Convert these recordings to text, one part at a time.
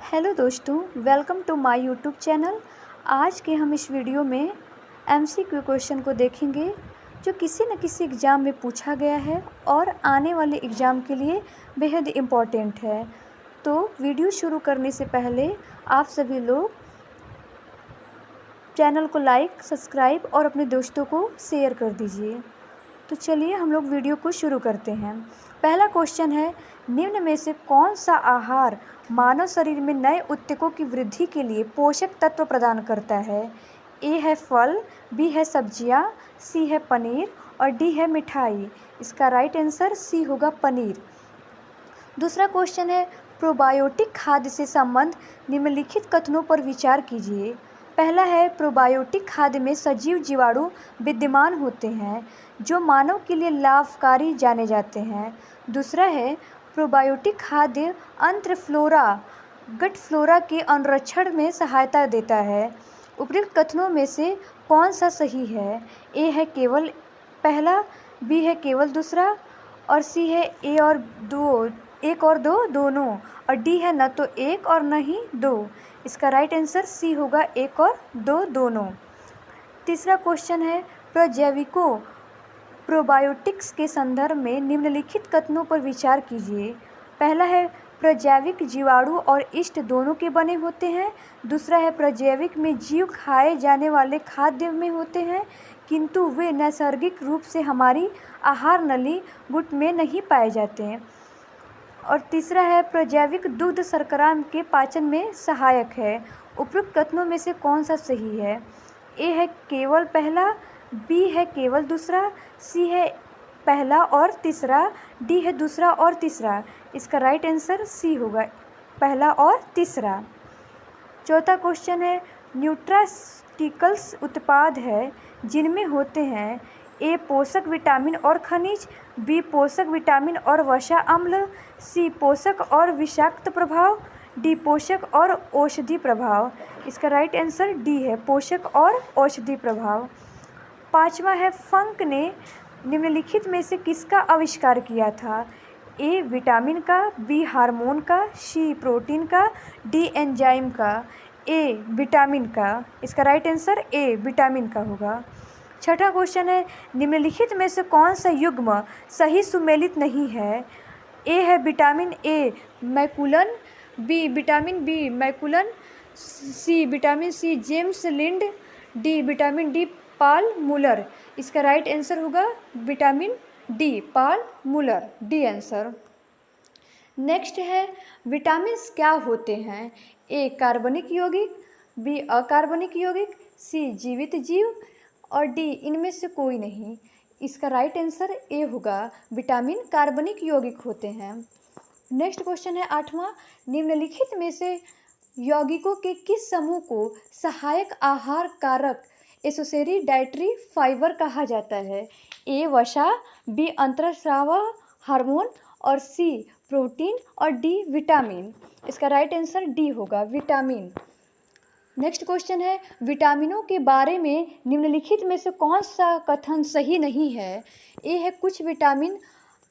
Hello दोस्तों, welcome to my YouTube channel. आज के हम इस वीडियो में एमसीक्यू क्वेश्चन को देखेंगे जो किसी न किसी एग्ज़ाम में पूछा गया है और आने वाले एग्ज़ाम के लिए बेहद इम्पॉर्टेंट है। तो वीडियो शुरू करने से पहले आप सभी लोग चैनल को लाइक, सब्सक्राइब और अपने दोस्तों को शेयर कर दीजिए। तो चलिए हम लोग वीडियो को शुरू करते हैं। पहला क्वेश्चन है, निम्न में से कौन सा आहार मानव शरीर में नए ऊतकों की वृद्धि के लिए पोषक तत्व प्रदान करता है? ए है फल, बी है सब्जियां, सी है पनीर और डी है मिठाई। इसका राइट आंसर सी होगा पनीर। दूसरा क्वेश्चन है, प्रोबायोटिक खाद्य से संबंध निम्नलिखित कथनों पर विचार कीजिए। पहला है, प्रोबायोटिक खाद्य में सजीव जीवाणु विद्यमान होते हैं जो मानव के लिए लाभकारी जाने जाते हैं। दूसरा है, प्रोबायोटिक खाद्य अंतःफ्लोरा गट फ्लोरा के अनुरक्षण में सहायता देता है। उपयुक्त कथनों में से कौन सा सही है? ए है केवल पहला, बी है केवल दूसरा और सी है एक और दो दोनों और डी है न तो एक और न ही दो। इसका राइट आंसर सी होगा एक और दो दोनों। तीसरा क्वेश्चन है, प्रजैविकों प्रोबायोटिक्स के संदर्भ में निम्नलिखित कथनों पर विचार कीजिए। पहला है, प्रजैविक जीवाणु और यीस्ट दोनों के बने होते हैं। दूसरा है, प्रजैविक में जीव खाए जाने वाले खाद्य में होते हैं किंतु वे नैसर्गिक रूप से हमारी आहार नली गुट में नहीं पाए जाते हैं। और तीसरा है, प्रजैविक दुग्ध शर्करा के पाचन में सहायक है। उपयुक्त कथनों में से कौन सा सही है? ए है केवल पहला, बी है केवल दूसरा, सी है पहला और तीसरा, डी है दूसरा और तीसरा। इसका राइट आंसर सी होगा पहला और तीसरा। चौथा क्वेश्चन है, न्यूट्रास्टिकल्स उत्पाद है जिनमें होते हैं ए पोषक विटामिन और खनिज, बी पोषक विटामिन और वसा अम्ल, सी पोषक और विषाक्त प्रभाव, डी पोषक और औषधि प्रभाव। इसका राइट आंसर डी है पोषक और औषधि प्रभाव। पांचवा है, फंक ने निम्नलिखित में से किसका आविष्कार किया था? ए विटामिन का, बी हार्मोन का, सी प्रोटीन का, डी एंजाइम का। ए विटामिन का। इसका राइट आंसर ए विटामिन का होगा। छठा क्वेश्चन है, निम्नलिखित में से कौन सा युग्म सही सुमेलित नहीं है? ए है vitamin A McCollum, B vitamin B McCollum, C vitamin C James Lind, D vitamin D Paul Muller. इसका राइट आंसर होगा vitamin D Paul Muller, D answer. Next है, विटामिन्स क्या होते हैं? ए कार्बनिक यौगिक, बी अकार्बनिक यौगिक, सी जीवित जीव और डी इनमें से कोई नहीं। इसका राइट आंसर ए होगा विटामिन कार्बनिक यौगिक होते हैं। नेक्स्ट क्वेश्चन है आठवां, निम्नलिखित में से यौगिकों के किस समूह को सहायक आहार कारक एसेसरी डाइटरी फाइबर कहा जाता है? ए वसा, बी अंतःस्राव हार्मोन और सी प्रोटीन और डी विटामिन। इसका राइट आंसर डी होगा विटामिन। नेक्स्ट क्वेश्चन है, विटामिनों के बारे में निम्नलिखित में से कौन सा कथन सही नहीं है? ए है कुछ विटामिन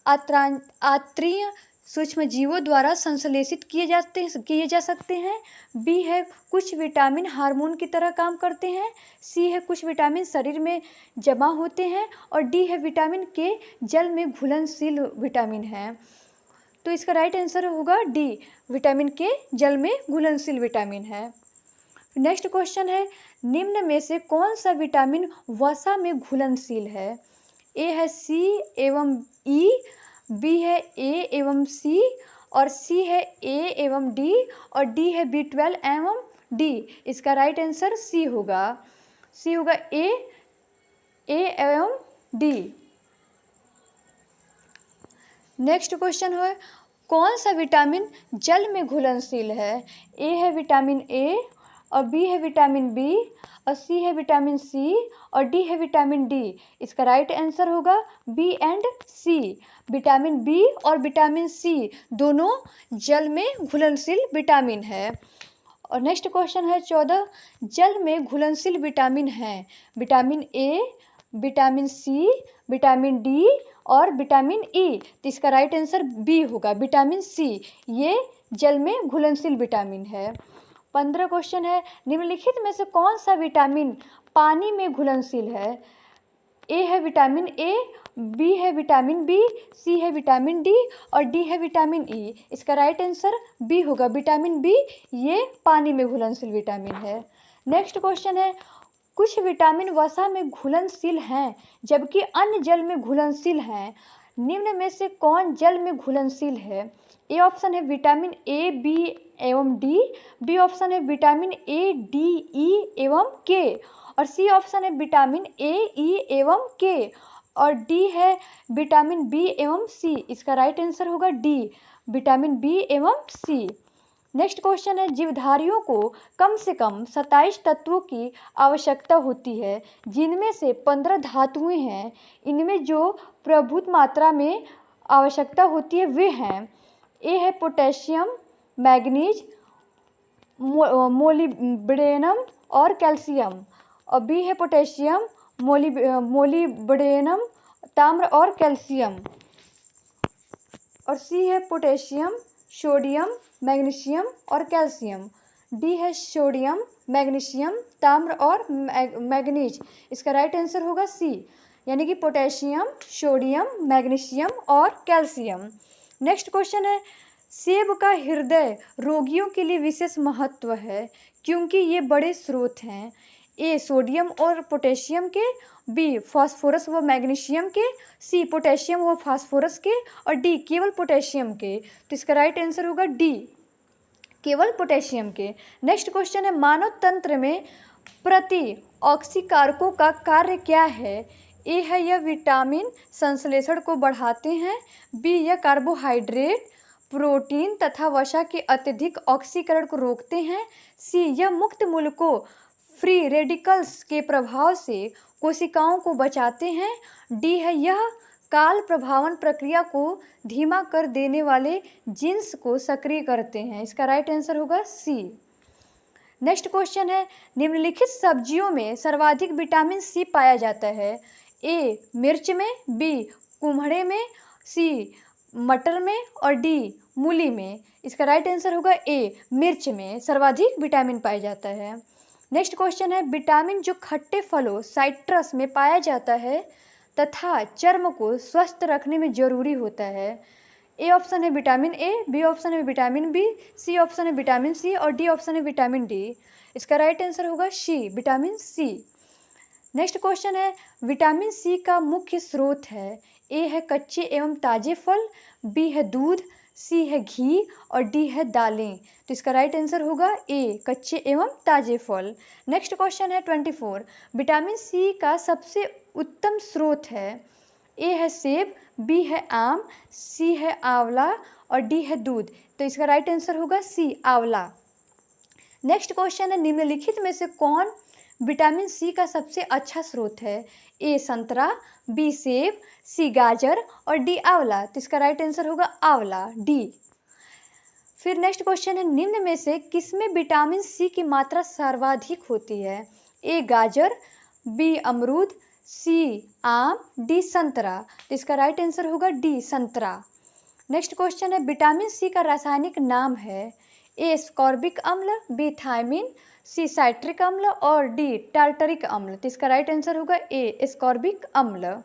आंतरिक सूक्ष्मजीवों द्वारा संश्लेषित किए जा सकते हैं, बी है कुछ विटामिन हार्मोन की तरह काम करते हैं, सी है कुछ विटामिन शरीर में जमा होते हैं और डी है विटामिन के जल में घुलनशील विटामिन है। तो इसका राइट आंसर होगा डी विटामिन के जल में घुलनशील विटामिन है। नेक्स्ट क्वेश्चन है, निम्न में से कौन सा विटामिन वसा में घुलनशील है? ए है सी एवं ई, बी है ए एवं सी और सी है ए एवं डी और डी है B12 एवं डी। इसका राइट आंसर सी होगा ए एवं डी। नेक्स्ट क्वेश्चन है, कौन सा विटामिन जल में घुलनशील है? ए है विटामिन ए और बी है विटामिन बी और सी है विटामिन सी और डी है विटामिन डी। इसका राइट आंसर होगा B and C. Vitamin B और विटामिन सी दोनों जल में घुलनशील विटामिन है। और नेक्स्ट क्वेश्चन है 14, जल में घुलनशील विटामिन हैं vitamin A, vitamin C, vitamin D और विटामिन ई। तो इसका राइट आंसर बी होगा विटामिन सी। ये जल में घुलनशील विटामिन है। 15 क्वेश्चन है, निम्नलिखित में से कौन सा विटामिन पानी में घुलनशील है? ए है विटामिन ए, बी है विटामिन बी, सी है विटामिन डी और डी है विटामिन ई। इसका राइट आंसर बी होगा, विटामिन बी ये पानी में घुलनशील विटामिन है। नेक्स्ट क्वेश्चन है, कुछ विटामिन वसा में घुलनशील हैं जबकि अन्य जल में घुलनशील हैं। निम्न में से कौन जल में घुलनशील है? ए ऑप्शन है विटामिन ए, बी एवं डी, बी ऑप्शन है विटामिन ए, डी, ई एवं के और सी ऑप्शन है विटामिन ए, ई एवं के और डी है विटामिन बी एवं सी। इसका राइट आंसर होगा डी, विटामिन बी एवं सी। नेक्स्ट क्वेश्चन है, जीवधारियों को कम से कम 27 तत्वों की आवश्यकता होती है जिनमें से 15 धातुएं हैं। इनमें जो प्रभुत मात्रा में आवश्यकता होती है वे हैं, ए है पोटेशियम, मैग्नीज, मोलिब्डेनम और कैल्शियम और बी है पोटेशियम, मोलिब्डेनम, ताम्र और कैल्शियम और सी है पोटेशियम, सोडियम, मैग्नीशियम और कैल्शियम। डी है सोडियम, मैग्नीशियम, ताम्र और मैग्नीज। इसका राइट आंसर होगा सी, यानी कि पोटेशियम, सोडियम, मैग्नीशियम और कैल्शियम। नेक्स्ट क्वेश्चन है, सेब का हृदय रोगियों के लिए विशेष महत्व है क्योंकि ये बड़े स्रोत हैं। ए सोडियम और पोटेशियम के, बी फास्फोरस व मैग्नीशियम के, सी पोटेशियम व फास्फोरस के और डी केवल पोटेशियम के। तो इसका राइट आंसर होगा डी, केवल पोटेशियम के। नेक्स्ट क्वेश्चन है, मानव तंत्र में प्रति ऑक्सीकारकों का कार्य क्या है? ए है यह विटामिन संश्लेषण को बढ़ाते हैं, बी यह कार्बोहाइड्रेट, प्रोटीन तथा वसा के अत्यधिक ऑक्सीकरण को रोकते हैं, सी यह मुक्त मूलकों फ्री रेडिकल्स के प्रभाव से कोशिकाओं को बचाते हैं, डी है यह काल प्रभावन प्रक्रिया को धीमा कर देने वाले जीन्स को सक्रिय करते हैं। इसका राइट आंसर होगा सी। नेक्स्ट क्वेश्चन है, निम्नलिखित सब्जियों में सर्वाधिक विटामिन सी पाया जाता है? ए मिर्च में, बी कुम्हड़े में, सी मटर में और डी मूली में। इसका राइट आंसर होगा ए, मिर्च में सर्वाधिक विटामिन पाया जाता है। नेक्स्ट क्वेश्चन है, विटामिन जो खट्टे फलों साइट्रस में पाया जाता है तथा चर्म को स्वस्थ रखने में जरूरी होता है। ए ऑप्शन है विटामिन ए, बी ऑप्शन है विटामिन बी, सी ऑप्शन है विटामिन सी और डी ऑप्शन है विटामिन डी। इसका राइट आंसर होगा सी, विटामिन सी। नेक्स्ट क्वेश्चन है, विटामिन सी का मुख्य स्रोत है? ए है कच्चे एवं ताजे फल, बी है दूध, सी है घी और डी है दालें। तो इसका राइट आंसर होगा ए, कच्चे एवं ताजे फल। नेक्स्ट क्वेश्चन है 24, विटामिन सी का सबसे उत्तम स्रोत है? ए है सेब, बी है आम, सी है आंवला और डी है दूध। तो इसका राइट आंसर होगा सी, आंवला। नेक्स्ट क्वेश्चन है, निम्नलिखित में से कौन विटामिन सी का सबसे अच्छा स्रोत है? ए संतरा, बी सेब, सी गाजर और डी आंवला। तो इसका राइट आंसर होगा आंवला, डी। फिर नेक्स्ट क्वेश्चन है, निम्न में से किसमें विटामिन सी की मात्रा सर्वाधिक होती है? ए गाजर, बी अमरूद, सी आम, डी संतरा। तो इसका राइट आंसर होगा डी, संतरा। नेक्स्ट क्वेश्चन है, विटामिन सी का रासायनिक नाम है? ए स्कॉर्बिक अम्ल, बी थायमिन, सी साइट्रिक अम्ल और डी टार्टरिक अम्ल। तो इसका राइट आंसर होगा ए, स्कॉर्बिक अम्ल।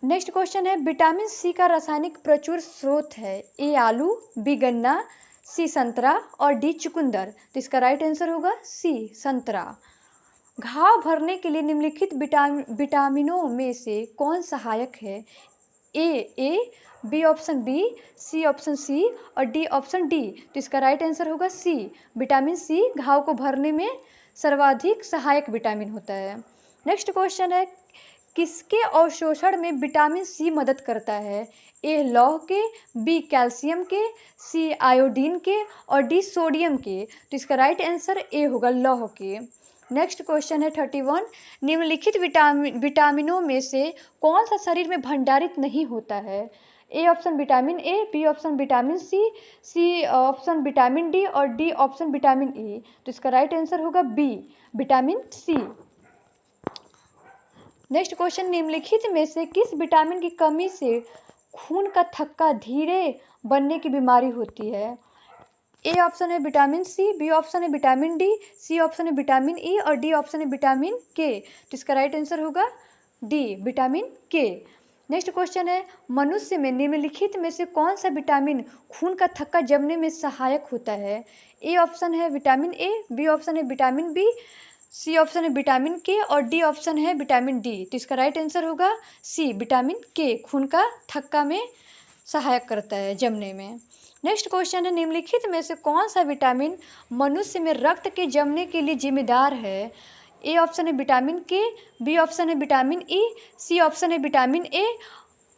नेक्स्ट क्वेश्चन है, विटामिन सी का रासायनिक प्रचुर स्रोत है? ए आलू, बी गन्ना, सी संतरा और डी चुकंदर। तो इसका राइट आंसर होगा सी, संतरा। घाव भरने के लिए निम्नलिखित विटामिनों में से कौन सहायक है? A, B option B, C option C और डी ऑप्शन डी। तो इसका राइट आंसर होगा सी, विटामिन सी घाव को भरने में सर्वाधिक सहायक विटामिन होता है। नेक्स्ट क्वेश्चन है, किसके अवशोषण में विटामिन सी मदद करता है? ए लौह के, बी कैल्शियम के, सी आयोडीन के और डी सोडियम के। तो इसका राइट आंसर ए होगा, लौह के। नेक्स्ट क्वेश्चन है 31, निम्नलिखित विटामिनों में से कौन सा शरीर में भंडारित नहीं होता है? A option vitamin A, B option vitamin C, C option vitamin D और डी ऑप्शन विटामिन ई। तो इसका राइट आंसर होगा B, vitamin C. Next question, निम्नलिखित में से किस विटामिन की कमी से खून का थक्का धीरे बनने की बीमारी होती है? ए ऑप्शन है विटामिन सी, बी ऑप्शन है विटामिन डी, सी ऑप्शन है विटामिन ई और डी ऑप्शन है विटामिन के। तो इसका राइट आंसर होगा डी, विटामिन के। नेक्स्ट क्वेश्चन है, मनुष्य में निम्नलिखित में से कौन सा विटामिन खून का थक्का जमने में सहायक होता है? ए ऑप्शन है विटामिन ए, बी ऑप्शन है विटामिन बी, सी ऑप्शन है विटामिन के और डी ऑप्शन है विटामिन डी। तो इसका राइट आंसर होगा सी, विटामिन के खून का थक्का में सहायक करता है जमने में। नेक्स्ट क्वेश्चन है, निम्नलिखित में से कौन सा विटामिन मनुष्य में रक्त के जमने के लिए जिम्मेदार है? ए ऑप्शन है विटामिन के, बी ऑप्शन है विटामिन ई, सी ऑप्शन है विटामिन ए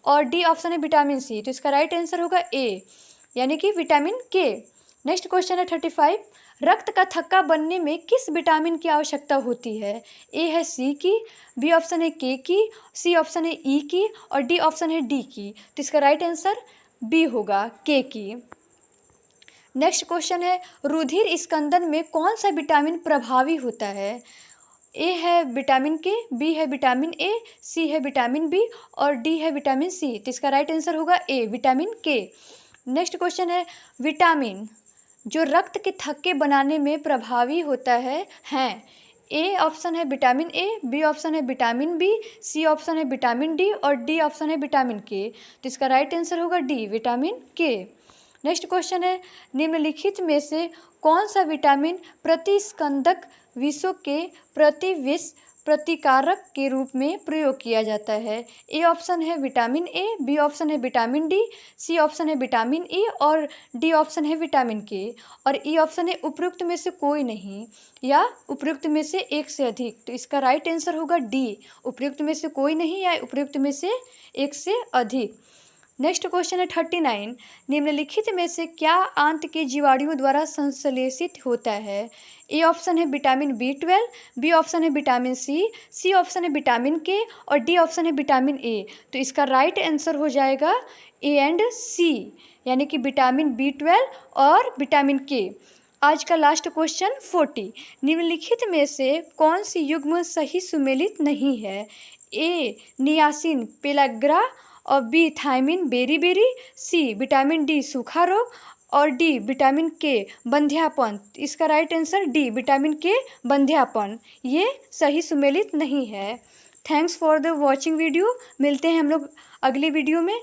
और डी ऑप्शन है विटामिन सी। तो इसका राइट आंसर होगा ए, यानी कि विटामिन के। नेक्स्ट क्वेश्चन है 35, रक्त का थक्का बनने में किस विटामिन की आवश्यकता होती है? ए है सी की, बी ऑप्शन है के की, सी ऑप्शन है ई की और डी ऑप्शन है डी की। तो इसका राइट आंसर बी होगा, के की। नेक्स्ट क्वेश्चन है, रुधिर स्कंदन में कौन सा विटामिन प्रभावी होता है? ए है विटामिन के, बी है विटामिन ए, सी है विटामिन बी और डी है विटामिन सी। तो इसका राइट आंसर होगा ए, विटामिन के। नेक्स्ट क्वेश्चन है, विटामिन जो रक्त के थक्के बनाने में प्रभावी होता है हैं? ए ऑप्शन है विटामिन ए, बी ऑप्शन है विटामिन बी, सी ऑप्शन है विटामिन डी और डी ऑप्शन है विटामिन के। तो इसका राइट आंसर होगा डी, विटामिन के। नेक्स्ट क्वेश्चन है, निम्नलिखित में से कौन सा विटामिन प्रतिस्कंदक विषों के प्रतिविष प्रतिकारक के रूप में प्रयोग किया जाता है? ए ऑप्शन है विटामिन ए, बी ऑप्शन है विटामिन डी, सी ऑप्शन है विटामिन ई और डी ऑप्शन है विटामिन के और ई ऑप्शन है उपयुक्त में से कोई नहीं या उपयुक्त में से एक से अधिक। तो इसका राइट आंसर होगा डी, उपयुक्त में से कोई नहीं या उपयुक्त में से एक से अधिक। नेक्स्ट क्वेश्चन है 39, निम्नलिखित में से क्या आंत के जीवाणुओं द्वारा संश्लेषित होता है? ए ऑप्शन है विटामिन बी12, बी ऑप्शन है विटामिन सी, सी ऑप्शन है विटामिन के और डी ऑप्शन है विटामिन ए। तो इसका राइट आंसर हो जाएगा ए एंड सी, यानी कि विटामिन बी12 और विटामिन के। आज का लास्ट क्वेश्चन 40, निम्नलिखित में से कौन सी युग्म सही सुमेलित नहीं है? ए नियासिन पेलाग्रा और बी थायमिन बेरी, सी विटामिन डी सूखा रोग और डी विटामिन के बंध्यापन। इसका राइट आंसर डी, विटामिन के बंध्यापन, ये सही सुमेलित नहीं है। Thanks for the watching video. मिलते हैं हम लोग अगले वीडियो में।